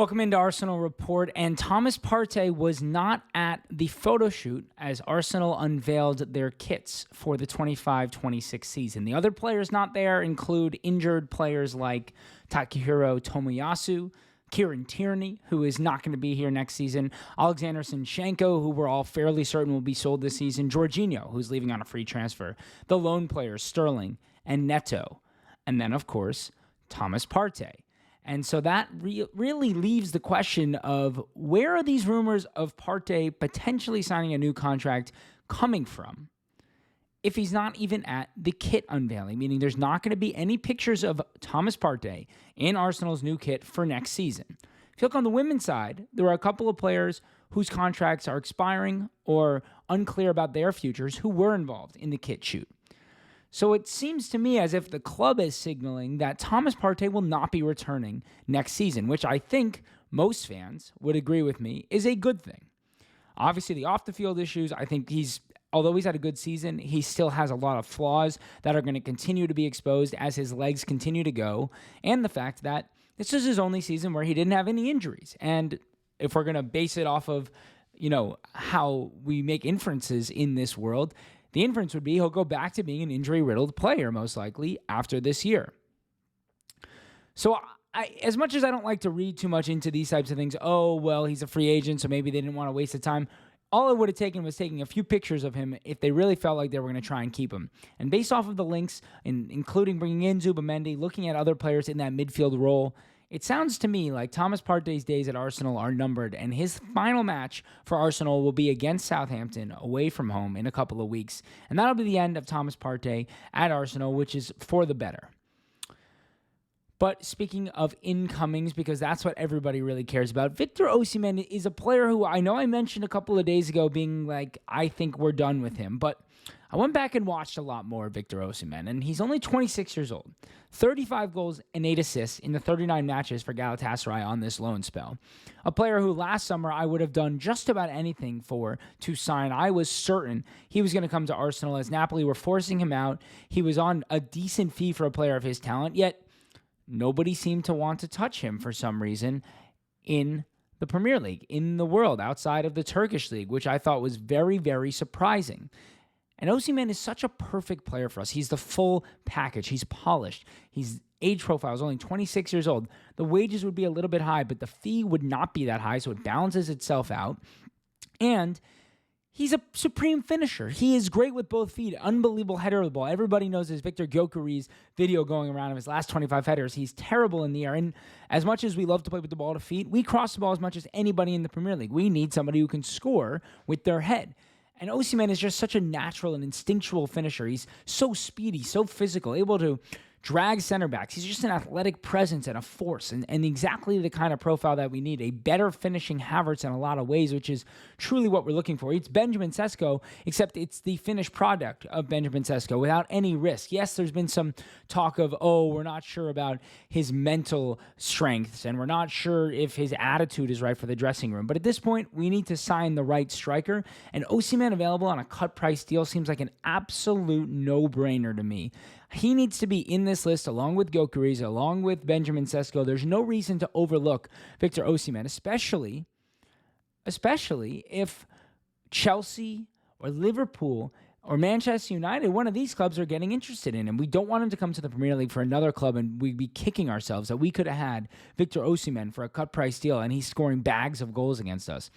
Welcome into Arsenal Report, and Thomas Partey was not at the photo shoot as Arsenal unveiled their kits for the 25-26 season. The other players not there include injured players like Takahiro Tomiyasu, Kieran Tierney, who is not going to be here next season, Alexander Zinchenko, who we're all fairly certain will be sold this season, Jorginho, who's leaving on a free transfer, the lone players, Sterling and Neto, and then, of course, Thomas Partey. And so that really leaves the question of where are these rumors of Partey potentially signing a new contract coming from if he's not even at the kit unveiling, meaning there's not going to be any pictures of Thomas Partey in Arsenal's new kit for next season. If you look on the women's side, there are a couple of players whose contracts are expiring or unclear about their futures who were involved in the kit shoot. So it seems to me as if the club is signaling that Thomas Partey will not be returning next season, which I think most fans would agree with me is a good thing. Obviously, the off-the-field issues, I think although he's had a good season, he still has a lot of flaws that are going to continue to be exposed as his legs continue to go, and the fact that this is his only season where he didn't have any injuries. And if we're going to base it off of, how we make inferences in this world, the inference would be he'll go back to being an injury-riddled player, most likely, after this year. So as much as I don't like to read too much into these types of things, he's a free agent, so maybe they didn't want to waste the time. All it would have taken was taking a few pictures of him if they really felt like they were going to try and keep him. And based off of the links, including bringing in Zubimendi, looking at other players in that midfield role, it sounds to me like Thomas Partey's days at Arsenal are numbered, and his final match for Arsenal will be against Southampton away from home in a couple of weeks. And that'll be the end of Thomas Partey at Arsenal, which is for the better. But speaking of incomings, because that's what everybody really cares about, Victor Osimhen is a player who I know I mentioned a couple of days ago being like, I think we're done with him. But I went back and watched a lot more of Victor Osimhen, and he's only 26 years old. 35 goals and 8 assists in the 39 matches for Galatasaray on this loan spell. A player who last summer I would have done just about anything to sign. I was certain he was going to come to Arsenal as Napoli were forcing him out. He was on a decent fee for a player of his talent, yet nobody seemed to want to touch him for some reason in the Premier League, in the world, outside of the Turkish league, which I thought was very, very surprising. And Osimhen is such a perfect player for us. He's the full package. He's polished. His age profile is only 26 years old. The wages would be a little bit high, but the fee would not be that high, so it balances itself out. And he's a supreme finisher. He is great with both feet. Unbelievable header of the ball. Everybody knows his Victor Gyökeres video going around of his last 25 headers. He's terrible in the air. And as much as we love to play with the ball to feet, we cross the ball as much as anybody in the Premier League. We need somebody who can score with their head. And Osimhen is just such a natural and instinctual finisher. He's so speedy, so physical, able to drag center backs. He's just an athletic presence and a force, and exactly the kind of profile that we need. A better finishing Havertz in a lot of ways, which is truly what we're looking for. It's Benjamin Sesko, except it's the finished product of Benjamin Sesko without any risk. Yes, there's been some talk of, we're not sure about his mental strengths, and we're not sure if his attitude is right for the dressing room. But at this point, we need to sign the right striker, and Osimhen available on a cut price deal seems like an absolute no-brainer to me. He needs to be in this list along with Gyökeres, along with Benjamin Sesko. There's no reason to overlook Victor Osimhen, especially if Chelsea or Liverpool or Manchester United, one of these clubs are getting interested in him. We don't want him to come to the Premier League for another club and we'd be kicking ourselves that we could have had Victor Osimhen for a cut price deal and he's scoring bags of goals against us.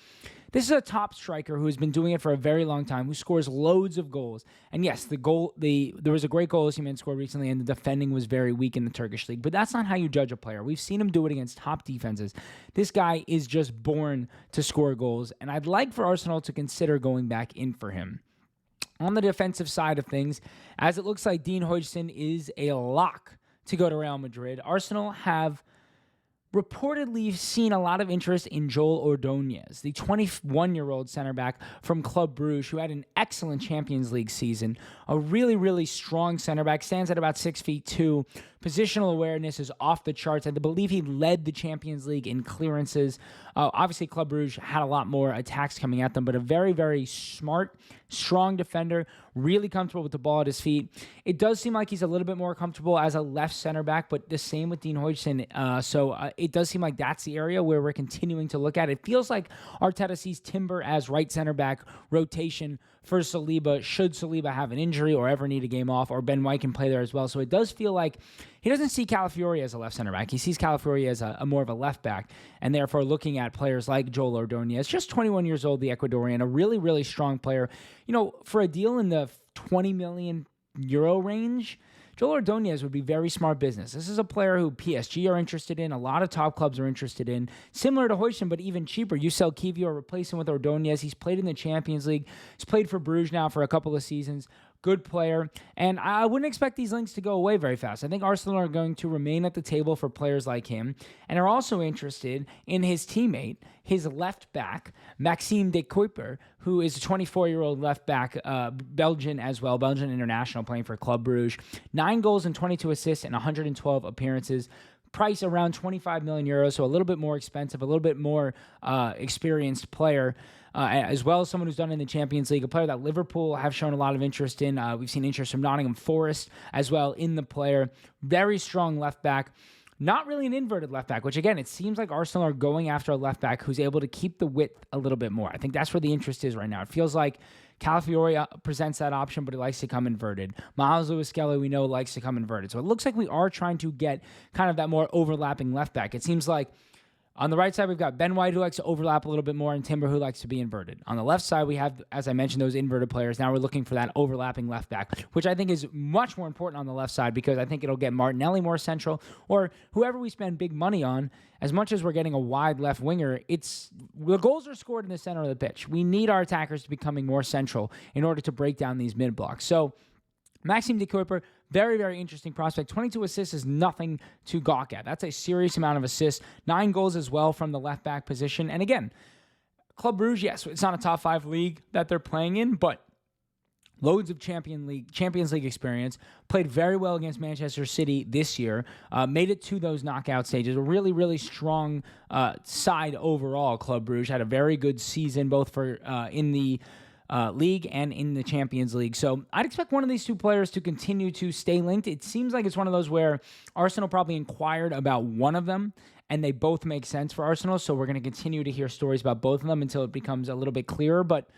This is a top striker who has been doing it for a very long time, who scores loads of goals. And yes, there was a great goal Osimhen scored recently, and the defending was very weak in the Turkish league. But that's not how you judge a player. We've seen him do it against top defenses. This guy is just born to score goals, and I'd like for Arsenal to consider going back in for him. On the defensive side of things, as it looks like Dean Huijsen is a lock to go to Real Madrid, Arsenal have reportedly seen a lot of interest in Joel Ordóñez, the 21-year-old center back from Club Brugge, who had an excellent Champions League season. A really, really strong center back, stands at about 6'2", Positional awareness is off the charts. I believe he led the Champions League in clearances. Obviously, Club Brugge had a lot more attacks coming at them, but a very, very smart, strong defender, really comfortable with the ball at his feet. It does seem like he's a little bit more comfortable as a left center back, but the same with Dean Huijsen. So it does seem like that's the area where we're continuing to look at. It feels like Arteta sees Timber as right center back rotation for Saliba, should Saliba have an injury or ever need a game off, or Ben White can play there as well. So it does feel like he doesn't see Calafiori as a left center back. He sees Calafiori as a more of a left back, and therefore looking at players like Joel Ordonez, just 21 years old, the Ecuadorian, a really, really strong player. For a deal in the 20 million euro range, Joel Ordonez would be very smart business. This is a player who PSG are interested in, a lot of top clubs are interested in. Similar to Huijsen, but even cheaper. You sell Kivio or replace him with Ordonez. He's played in the Champions League. He's played for Bruges now for a couple of seasons. Good player. And I wouldn't expect these links to go away very fast. I think Arsenal are going to remain at the table for players like him and are also interested in his teammate, his left back, Maxime de Kuiper, who is a 24-year-old left back, Belgian as well, Belgian international playing for Club Brugge. 9 goals and 22 assists in 112 appearances. Price around 25 million euros, so a little bit more expensive, a little bit more experienced player. As well as someone who's done in the Champions League, a player that Liverpool have shown a lot of interest in. We've seen interest from Nottingham Forest as well in the player. Very strong left back. Not really an inverted left back, which again, it seems like Arsenal are going after a left back who's able to keep the width a little bit more. I think that's where the interest is right now. It feels like Calafiori presents that option, but he likes to come inverted. Miles Lewis-Skelly, we know, likes to come inverted. So it looks like we are trying to get kind of that more overlapping left back. It seems like on the right side, we've got Ben White, who likes to overlap a little bit more, and Timber, who likes to be inverted. On the left side, we have, as I mentioned, those inverted players. Now we're looking for that overlapping left back, which I think is much more important on the left side because I think it'll get Martinelli more central, or whoever we spend big money on. As much as we're getting a wide left winger, the goals are scored in the center of the pitch. We need our attackers to be becoming more central in order to break down these mid blocks. So Maxime de Kuiper, very, very interesting prospect. 22 assists is nothing to gawk at. That's a serious amount of assists. 9 goals as well from the left back position. And again, Club Brugge, yes, it's not a top 5 league that they're playing in, but loads of Champions League experience. Played very well against Manchester City this year. Made it to those knockout stages. A really, really strong side overall. Club Brugge had a very good season, both for in the league and in the Champions League. So I'd expect one of these two players to continue to stay linked. It seems like it's one of those where Arsenal probably inquired about one of them, and they both make sense for Arsenal. So we're going to continue to hear stories about both of them until it becomes a little bit clearer. But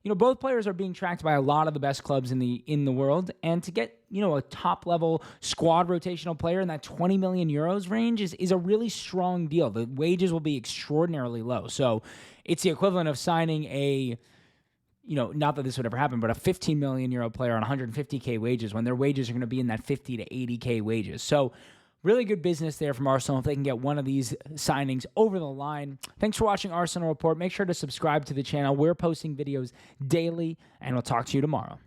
both players are being tracked by a lot of the best clubs in the world, and to get a top level squad rotational player in that 20 million euros range is a really strong deal. The wages will be extraordinarily low. So it's the equivalent of signing a not that this would ever happen, but a 15 million euro player on 150K wages when their wages are going to be in that 50 to 80K wages. So really good business there from Arsenal if they can get one of these signings over the line. Thanks for watching Arsenal Report. Make sure to subscribe to the channel. We're posting videos daily, and we'll talk to you tomorrow.